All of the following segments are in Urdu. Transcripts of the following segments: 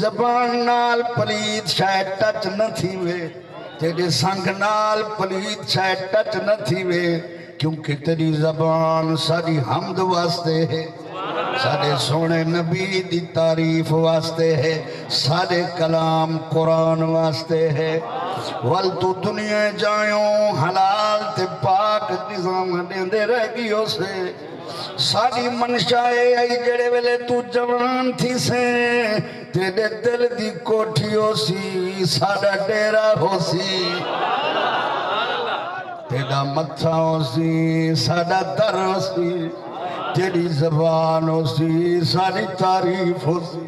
زبان نال پلید شاید ٹچ نہ تھی وے تیری سنگ نال پلید شاید ٹچ نہ تھی وے کیونکہ تیری زبان ساری حمد واسطے ہے سارے سونے نبی دی تعریف واسطے ہے سارے کلام قرآن واسطے ہے وال تو دنیا جائیوں حلال تے پاک نظام دیندے رہ گیوں سے ساری منشائے آئی جڑے ویلے تو جوان تھی سے تیرے دل دی کوٹھی ہو سی سارا ڈیرہ ہو سی تیرا متھا ہو سی سارا در ہو سی تیری زبان ہو سی ساری تعریف ہو سی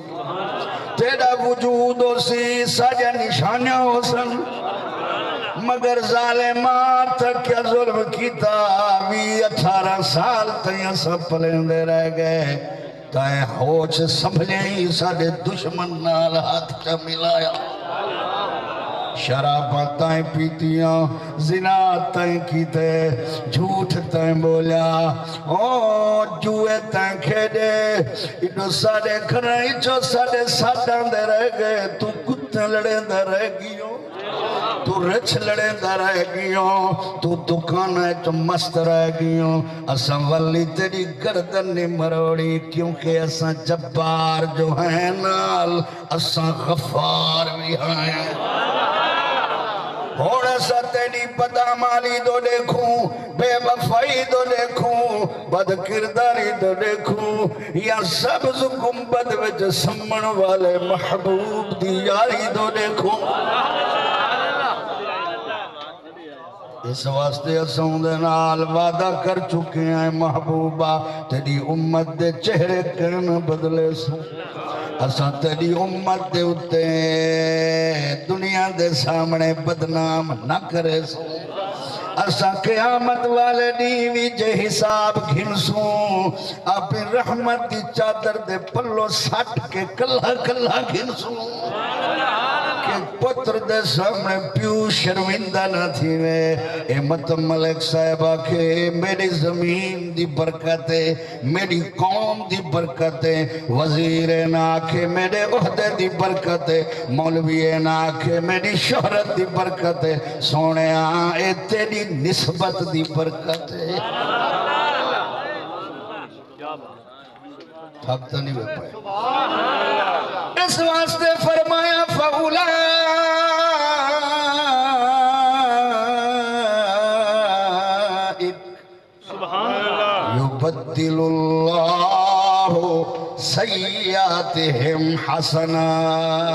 تیرا وجود ہو سی سارا نشانیاں ہو سن مگر ظالمات کیا ظلم کیتا 18 سال تیاں سب پلندے رہ گئے تائیں ہوچ سنبھلیں ہی سارے دشمن نال ہاتھ چا ملایا شراباں تائیں پیتیاں زنا تائیں کیتے جھوٹ تائیں بولیا جوئے تائیں کھیڑے انہوں سارے گھرائی جو سارے ساتھاں دے رہ گئے تو کتے لڑے دے رہ گئیوں تو رچ لڑے دے رہ گئیوں تو دکان ہے تو مست رہ گئیوں اساں ولی تیری گردن نہیں مروڑی کیونکہ اساں جبار جو ہیں نال اساں غفار بھی ہیں ہوڑا سا تیری بدعمالی دو دیکھوں بے وفائی دو دیکھوں بد کرداری دو دیکھوں یا سبز گنبد وچ سمن والے محبوب دی یاری دو دیکھوں اس واسطے اسوں دے نال وعدہ کر چکے ہیں محبوبہ تیری امت دے چہرے کن بدلے سوں اساں تیری امت دے اتے دنیا دے سامنے بدنام نہ کرے سوں اساں قیامت والے دیوی جے حساب گھنسوں اپنی رحمت دی چادر دے پلو سٹ کے کلہ کلہ گھنسوں کہ پتر دے سامنے پیو شرمندہ نہ تھی میں احمد ملک صاحبہ کے میری زمین دی برکتیں میری قوم دی برکتیں وزیر ناکھے میرے عہدے دی برکتیں مولوی ناکھے میری شہرت دی برکتیں سونے آئے تیری نسبت دی برکتیں تھکتا نہیں بے پائے اس واسطے فرمایا فَأُولَئِكَ يُبَدِّلُ اللَّهُ سَيِّئَاتِهِمْ حَسَنَاتٍ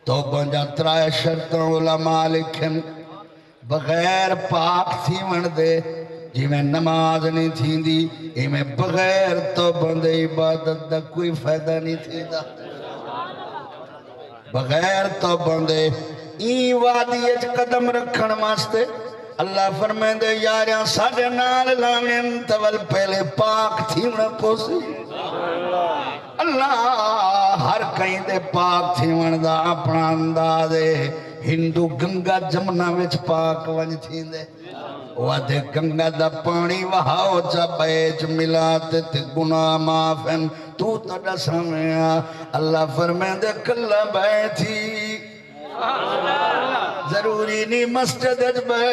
تو بنجا ترائے شرطوں علماء لکھن بغیر پاک تھی من دے جی میں نماز نہیں تھی دی ہی میں بغیر تو بندے عبادت دا کوئی فائدہ نہیں تھی دا بغیر تو بندے این وادیت قدم رکھن واسطے اللہ فرمائے دے یاریاں ساڑھے نال لامن تول پہلے پاک تھی نہ پوسی اللہ ہر کہیں دے پاک تھی دا اپنا اندازے ہندو گنگا جمنا وچ پاک ونج تھی دے وادے گنگا دا پانی وہاو چا بیچ ملاتے تے گناہ معافن تو تڑا سمیا اللہ فرمائے دے کلہ بیٹھی ضروری نہیں مسجد اج بے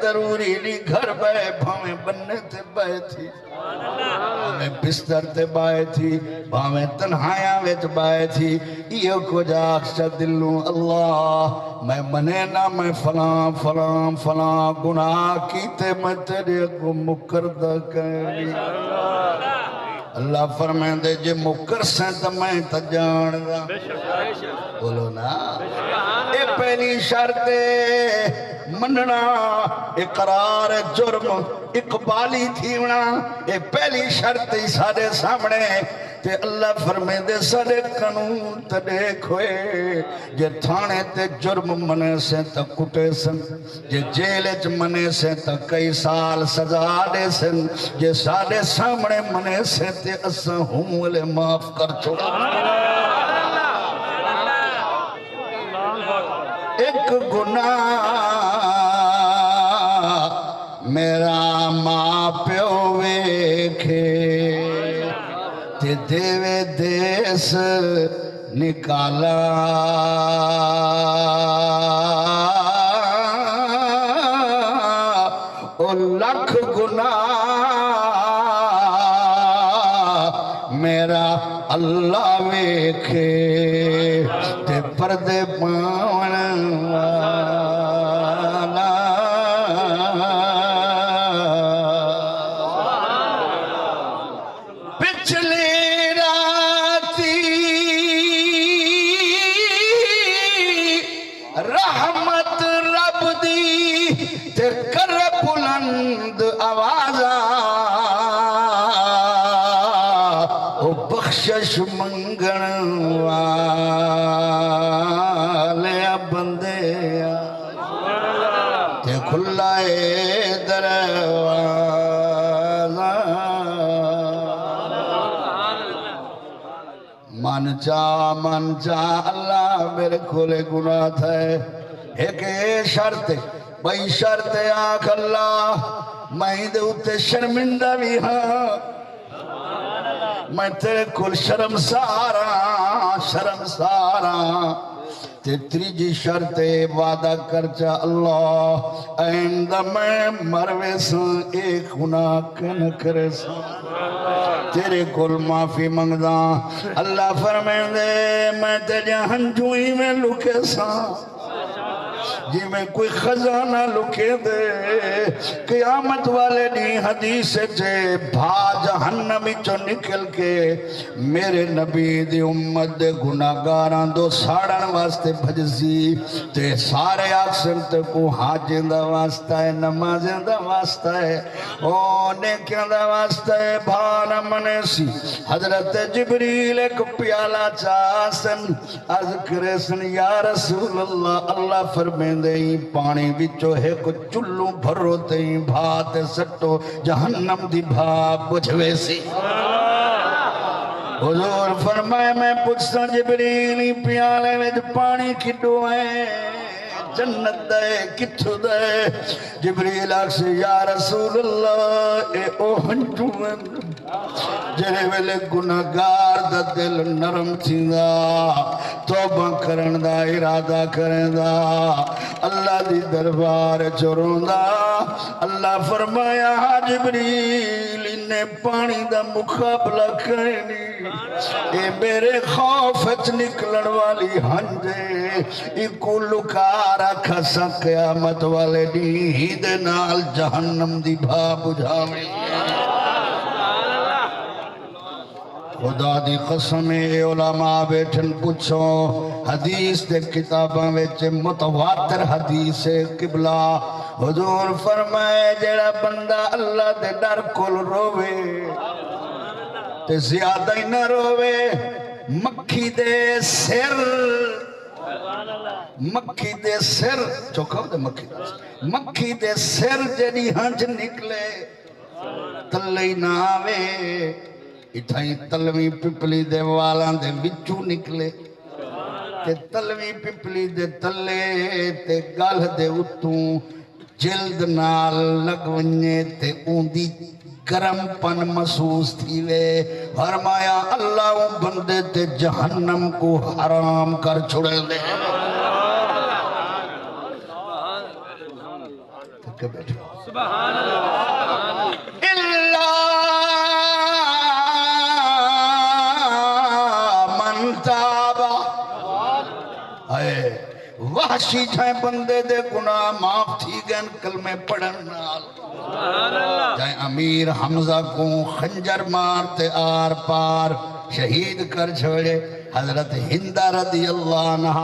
ضروری نہیں گھر بے بھامیں بننے تے بے تھی بھامیں بستر تے بائے تھی بھامیں تنہایاں ویچ بائے تھی یہ کچھ آخشا دلوں اللہ میں منے نہ میں فلاں فلاں فلاں گناہ کیتے میں تیرے کو مکردہ کری اللہ فرمائے دے جے مکر سے تو میں تجان دا بولو نا اے پہلی شرط مننا اقرار جرم اقبالی تھیونا اے پہلی شرط سارے سامنے تے اللہ فرمائے دے سارے قانون تے دیکھوئے جے تھانے تے جرم منے سے تا کٹے سن جے جیلج منے سے تا کئی سال سزا دے سن جے سارے سامنے منے سے تے اساں ہوں والے معاف کر چھوڑا ایک گناہ میرا ماں پیو ویکھے تے دیوے دیس نکالا او لکھ گناہ میرا اللہ ویکھے تے پردے پاون والا پچھلی راتی رحمت رب دی تے کر بلند آوازاں بخشش منگن والے بندے تے کھلائے دروازہ من چا اللہ میرے کھولے گناہ تھے ایک شرط بھائی شرط آنکھ اللہ میں دے اتے شرمندہ بھی ہاں میں تیرے کل شرم سارا تے تریجی شرط وعدہ کرچا اللہ آئندہ میں مروے سن ایک گناہ کن کرے سن تیرے کل معافی منگدا اللہ فرمائے دے میں تیرے ہنجوئی میں لکے سن جی میں کوئی خزانہ لکے دے قیامت والے نہیں حدیث چھے بھا جہنمی چو نکل کے میرے نبی دی امت دے گناہگاران دو ساڑھن واسطے بھجزی تے سارے آکسن تے کو حاجن دا واسطہ ہے نمازن دا واسطہ ہے نیکیاں دا واسطہ ہے بھانا منیسی حضرت جبریل ایک پیالہ چاسن عرض کرسن یا رسول اللہ اللہ فرمین دیں پانی بچو ہے کو چلو بھرو دیں بھات سٹو جہنم دی بھا بجھوے سی حضور فرمائے میں پوچھتا جبریلی پیالے میں پانی کھڑو ہے جنت دے کتھو دے جبریل آکھے یا رسول اللہ اے او ہنجوین جرے ویلے گناہگار دا دل نرم تھیندا توبہ کرن دا ارادہ کرن دا اللہ دی دربار چوروں دا اللہ فرمایا جبریل انہیں پانی دا مقابلہ کرنی اے میرے خوفت نکلن والی ہنجے ایکو لکارا کھسا قیامت والے نیند نال جہنم دی بھا بجھاویں خدا دی قسم علماء بیٹھن پوچھو حدیث دے کتاباں وچ متواتر حدیث قبلہ حضور فرمائے جڑا بندہ اللہ دے ڈر کول روے تے زیادہ ہی نہ روے مکھی دے سر چوکھا دے مکھی دے سر جڑی ہنج نکلے تلے نہ آوے اتھائی تلوی پپلی دے والاں دے وچو نکلے تے تلوی پپلی دے تلے تے گال دے اتوں جلد نال لگونجے تے اوندی گرم پن محسوس تھی وے فرمایا اللہ بندے تے جہنم کو حرام کر چھوڑے دے سبحان اللہ وحشی جائیں بندے دے گناہ معاف تھی گئن کلمے پڑھن نال جائیں امیر حمزہ کو خنجر مارتے آر پار شہید کر چھوڑے حضرت ہندہ رضی اللہ عنہ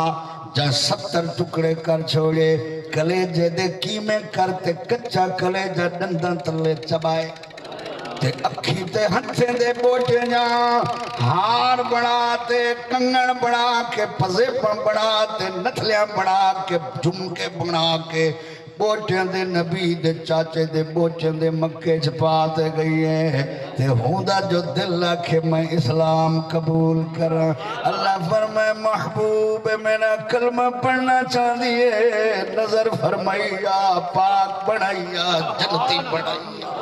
جائیں 70 ٹکڑے کر چھوڑے کلیجے دے کیمیں کرتے کچا کلیجہ ڈندن تلے چبائے تے اکھی تے ہنسے دے بوٹے جاں ہار بڑھا تے کنگن بڑھا کے پزے بڑھا تے نتلیاں بڑھا کے جھمکے بڑھا کے بوٹیاں دے نبی دے چاچے دے بوٹیاں دے مکے چھپاتے گئی ہیں تے ہوندہ جو دل رکھے میں اسلام قبول کرا اللہ فرمائے محبوب میرا کلمہ پڑھنا چاہیے نظر فرمائیا پاک بڑھائیا جنتی بڑھائیا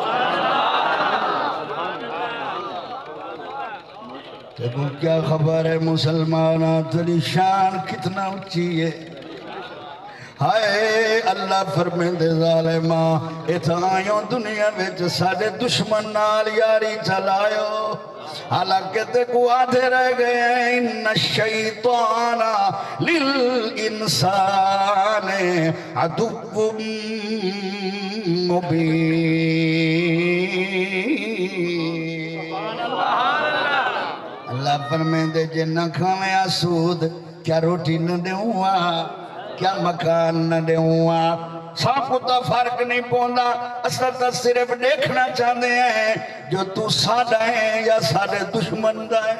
تیکو کیا خبر ہے مسلمانہ تیری شان کتنا اچھی ہے ہائے اللہ فرمین دے ظالمہ اتھائیوں دنیا میں سارے دشمن نال یاری چلائیو حالانکہ تے کو آدھے رہ گئے ان الشیطان للانسان عدو مبین اللہ فرمین دے جنہ کھامے آسود کیا روٹی نہ دیوں کیا مکان نہ دیوں صاف ہوتا فرق نہیں پوندا اصلا تا صرف دیکھنا چاہتے ہیں جو تو سادہ ہے یا سادے دشمن دا ہے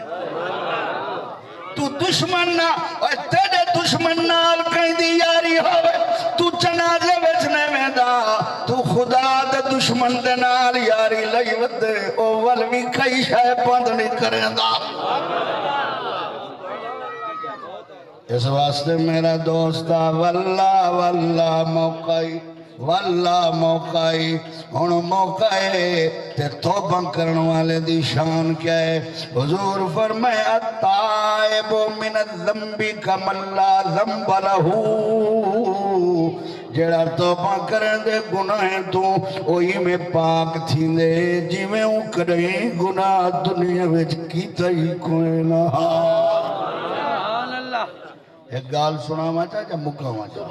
تو دشمن نہ اور تیرے دشمن نال کہیں دی یاری ہوئے تو جنازے بچنے میں دا تو خدا دے دشمن دے نال یاری لئی ودے او والوی کئی شاہ پند نہیں کریں دا اس واسطے میرا دوستا واللہ واللہ موقعی ہن موقعی تے توبہ کرن والے دی شان کیا ہے حضور فرمائے التائب من الذنب کمن لا ذنب لہو جڑا توبہ کرن دے گناہ تو اوہی میں پاک تھی دے جی میں کریں گناہ دنیا وچ کیتا ہی کوئی نہ ایک گال سنا مچا جا مکہ مچا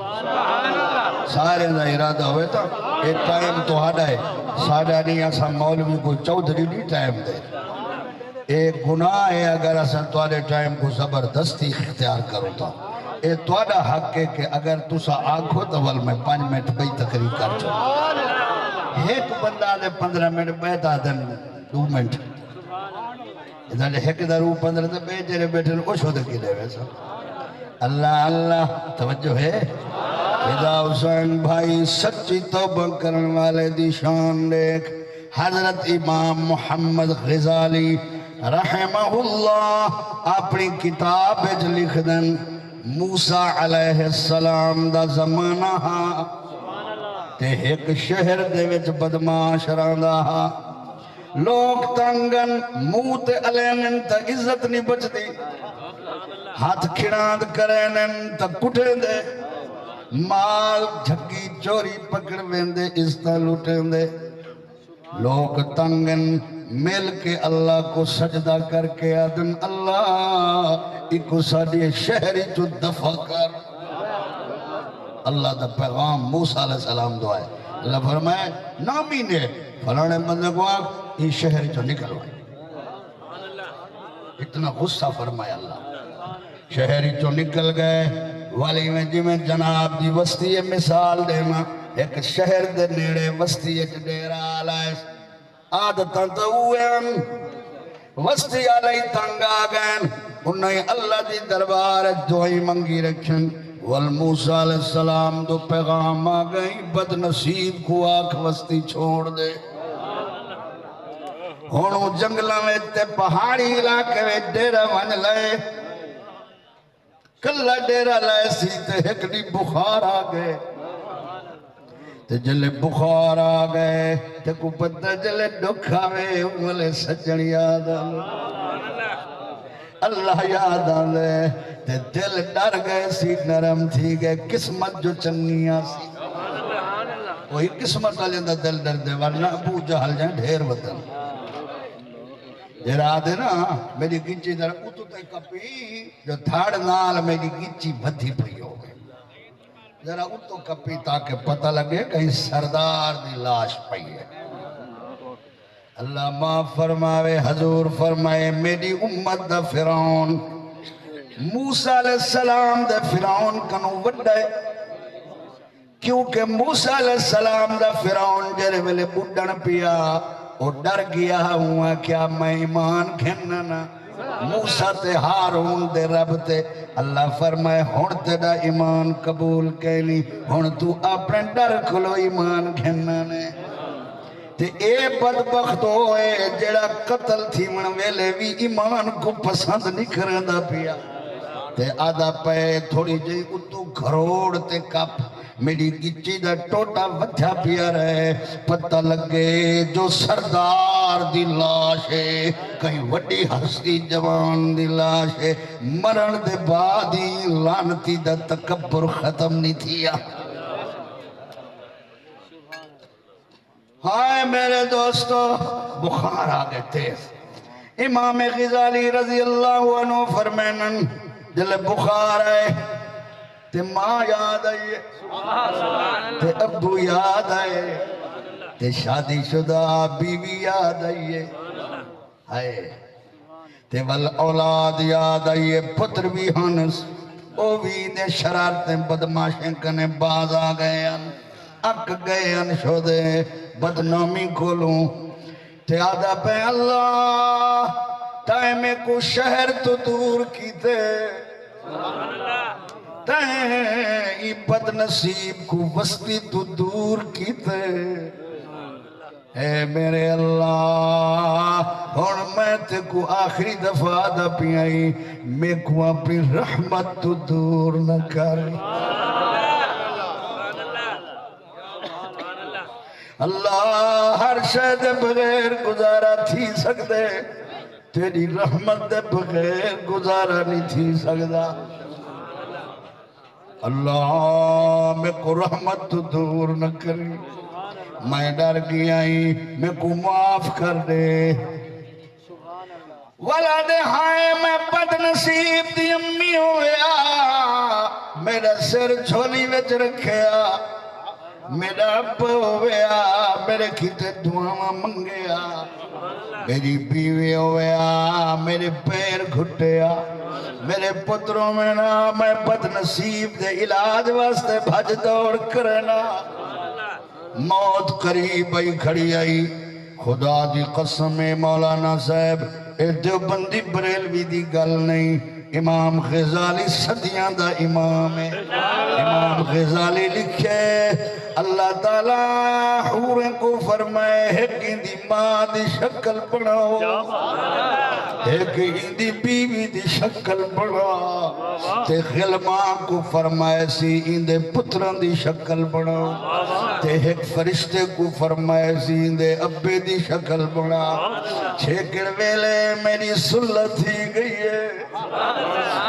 سارے دا ارادہ ہوئے تا ایک ٹائم تو ہڈا ہے ساڑھا نہیں ایسا مولوی کو چودھری نہیں ٹائم دے ایک گناہ ہے اگر ایسا توڑے ٹائم کو زبردستی اختیار کرو تا ایک توڑا حق ہے کہ اگر تسا آنکھو تو ول میں 5 منٹ بھئی تقریب کر چھو ایک بندہ دے 15 منٹ بیٹھا دن 2 منٹ ادھر ایک درو 15 دے بیٹھے بیٹھے اوشو دے گلے ویسا اللہ اللہ توجہ ہے اذا حسین بھائی سچی توبہ کرن والے دی شان دیکھ حضرت امام محمد غزالی رحمہ اللہ اپنی کتاب اچھ لکھ دن موسیٰ علیہ السلام دا زمانہ ہاں تے ایک شہر دے وچ بدماش راندہ ہاں لوگ تنگن موت علینن تا عزت نہیں بچ دی ہاتھ کھڑاند کرینن تا کٹیں دے مال جھگی چوری پکڑ ویندے عزتہ لوٹیں دے لوگ تنگن مل کے اللہ کو سجدہ کر کے آدم اللہ ایکو ساڑھے شہری جو دفع کر اللہ دا پیغام موسیٰ علیہ السلام دعائے اللہ فرمائے نامی نے فلانے بندے کو آگ یہ شہری جو نکل ہوئے اتنا غصہ فرمائے اللہ شہری جو نکل گئے والی میں جی میں جناب دی وستی مثال دینا ایک شہر دے نیڑے وستی ایک ڈیرہ آلائے آدھتا تو ہوئے ہم وستی آلائی تنگ آگئن انہیں اللہ دی دربار دعائی منگی رکھن والموسیٰ علیہ السلام دو پیغام آگئی بد نصیب کو آنکھ وستی چھوڑ دے ہونو جنگلہ میں تے پہاڑی علاقے میں ڈیرہ ون لائے کلہ ڈیرہ لائے سی تے ہکڑی بخار آگئے تے جلے بخار آگئے تے کو پتہ جلے ڈکھا میں ملے سجن یاد آلے اللہ یاد آلے تے دل ڈر گئے سی نرم تھی گئے قسمت جو چنیا سی وہی قسمت آلے اندر دل ڈر دے ورنہ ابو جہل جائیں ڈھیر وطن جرا دے نا میری گنچی در اتو تے کپی جو دھاڑ نال میری گنچی بدھی پڑی ہو گئے ذرا اتو کپی تاکہ پتہ لگے کہیں سردار دی لاش پئی ہے اللہ معاف فرماوے حضور فرمائے میری امت دا فرعون موسیٰ علیہ السلام دا فرعون کنو وڈے کیونکہ موسیٰ علیہ السلام دا فرعون جرے ویلے بڑھن پیا وہ ڈر گیا ہوا کیا میں ایمان کھننا موسیٰ تے ہارون دے رب تے اللہ فرمائے ہون تیرا ایمان قبول کہنی ہون تو اپنے ڈر کھلو ایمان کھننا تے اے بدبخت ہوئے جڑا قتل تھی من ویلے بھی ایمان کو پسند نہیں کرندہ پیا تے آدھا پہ تھوڑی جئی اتو گھروڑ تے کپ میری گچی دا ٹوٹا ودھیا پیا رہے پتہ لگے جو سردار دی لاش ہے کہیں وڈی ہستی جوان دی لاش ہے مرن دے بعد ہی لعنتی دا تکبر ختم نہیں تھیا ہائے میرے دوستو بخار آگے تیز امام غزالی رضی اللہ عنہ فرمینن جلے بخار آئے تے ماں یاد آئیے تے ابو یاد آئے تے شادی شدہ بیوی یاد آئیے ہائے تے ول اولاد یاد آئیے پتر بھی ہنس او بھی دے شرارتیں بدماشیں کنے باز آ گئے اک گئے شدے بدنامی کھولوں تے آدھا پہ اللہ ٹائم کو شہر تو دور کی تے ای بد نصیب کو وستی تو دور کی تے اے میرے اللہ ہون میں تے کو آخری دفعہ دا پیائی میں کو اپنی رحمت تو دور نہ کر اللہ ہر شہد بغیر گزارا تھی سکتے تیری رحمت دے بغیر گزارا نہیں تھی سکتا اللہ میں کو رحمت تو دور نہ کری میں ڈر گیا ہی میں کو معاف کر دے ولد ہائے میں بد نصیب دی امی ہویا میرا سر جھولی وچ رکھیا میرا اب ہویا میرے کھتے دعاں منگیا میری بیوی ہویا میرے پیر گھٹیا میرے پتروں میں نا میں بد نصیب دے علاج واسطے بھج دوڑ کرنا موت قریب آئی کھڑی آئی خدا دی قسم مولانا صاحب اے دیوبندی بریلوی دی گل نہیں امام غزالی صدیاں دا امام ہے امام غزالی لکھے اللہ تعالیٰ حوریں کو فرمائے ایک اندی ماں دی شکل بناؤ ایک اندی بیوی دی شکل بناؤ تے غلماں کو فرمائے سی اندے پتران دی شکل بناؤ تے ایک فرشتے کو فرمائے سی اندے ابے دی شکل بناؤ چھیکڑ ویلے میری سلح تھی گئی ہے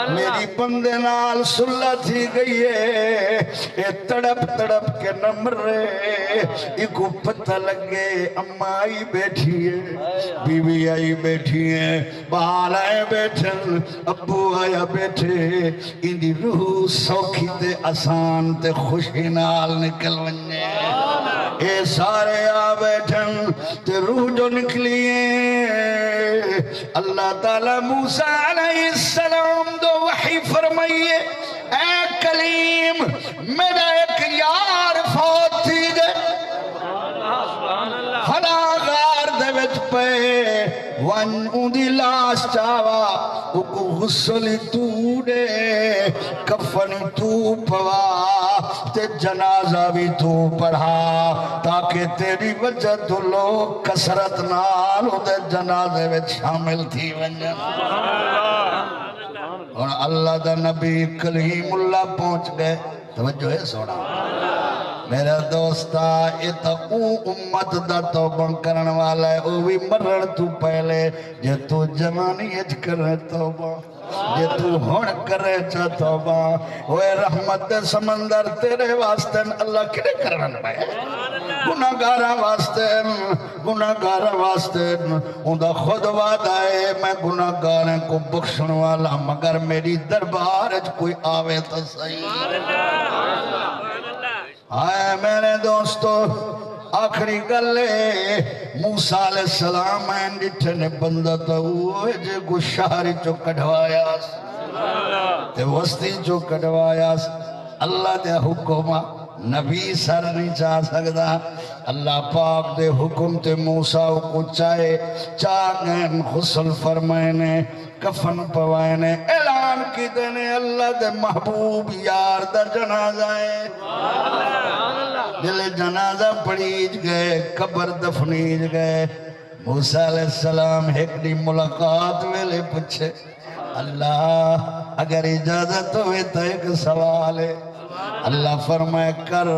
میری بندے نال سلح تھی گئی ہے اے تڑپ تڑپ کے نمر رہے ایکو پتہ لگے اماں آئی بیٹھی ہے بیوی آئی بیٹھی ہے بال آئے بیٹھن ابو آیا بیٹھے اندی روح سوکھی تے آسان تے خوشی نال نکل ونجے اے سارے آ بیٹھن تے روح جو نکلیے اللہ تعالیٰ موسیٰ علیہ السلام دو وحی فرمائیے اے کلیم میرا ایک یار فوت تھی گئے خدا غار دے وچ پہ ون اندی لاش چاوا اکو غسل تو دے کفن تو پوا تے جنازہ بھی تو پڑھا تاکہ تیری وجہ تو لوگ کسرت نالو دے جنازے وچ شامل تھی ونجن اور اللہ دا نبی کلیم اللہ پہنچ گئے توجہ ہے سوڑا میرا دوستا ایتا او امت دا توبہ کرن والا ہے او بھی مرن تو پہلے جے تو جوانی اج کرے توبہ جے تو ہون کرے چا توبہ اوے رحمت دے سمندر تیرے واسطے اللہ کنے کرن پائے گناہگارہ واسطے اندہ خود وعدہ ہے میں گناہگاریں کو بخشن والا مگر میری دربار اج کوئی آوے تو صحیح آئے میرے دوستو آخری گلے موسیٰ علیہ السلام این جتنے بندہ تا ہوئے جے کو شہری چو کڑھوایا تے وستی چو کڑھوایا اللہ دے حکمہ نبی سر نہیں چاہ سکتا اللہ پاک دے حکم تے موسیٰ کو چاہنے غسل فرمائنے کفن پوائنے اعلان کی دینے اللہ دے محبوب یار دا جنازہ ہے دل جنازہ پڑیج گئے قبر دفنیج گئے موسیٰ علیہ السلام ایک دی ملاقات ویلے پچھے اللہ اگر اجازت ہوئے تو ایک سوال ہے اللہ فرمائے کر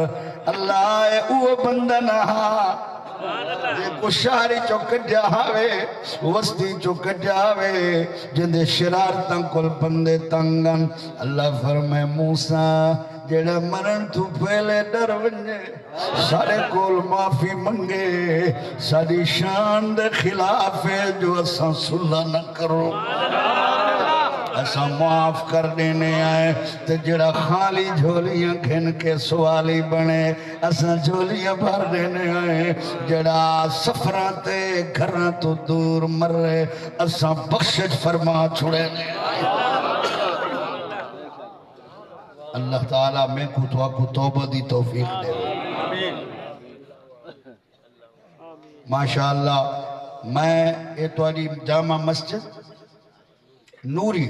اللہ اے او بندہ نہا جے کو شہری چو کٹیا آوے وسطی چو کٹیا آوے جندے شرارتاں کل بندے تنگن اللہ فرمائے موسیٰ جڑا مرن تو پہلے ڈر ونجے سارے کول معافی منگے ساری شان دے خلاف ہے جو اساں صلح نہ کرو ایسا معاف کر دینے آئے تو جڑا خالی جھولیاں کھن کے سوالی بنے ایسا جھولیاں بھر دینے آئے جڑا سفران تے گھران تو دور مر رہے ایسا بخشش فرما چھوڑے نے آئے اللہ تعالیٰ میں کو تو آپ کو توبہ دی توفیق دے ماشاءاللہ میں ایتواری جامع مسجد نوری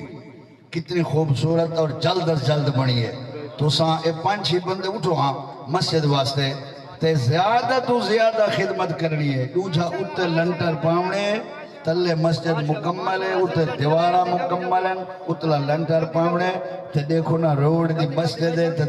کتنی خوبصورت اور جلد از جلد بنی ہے تو ساں اے 5-6 بندے اٹھو ہاں مسجد واسطے تے زیادہ تو زیادہ خدمت کرنی ہے دوجھا اٹھے لنٹر پاونے تلے مسجد مکمل ہے اٹھے دیوارہ مکمل ہیں اتلا لنٹر پاونے تے دیکھو نا روڈ دی مسجد ہے تے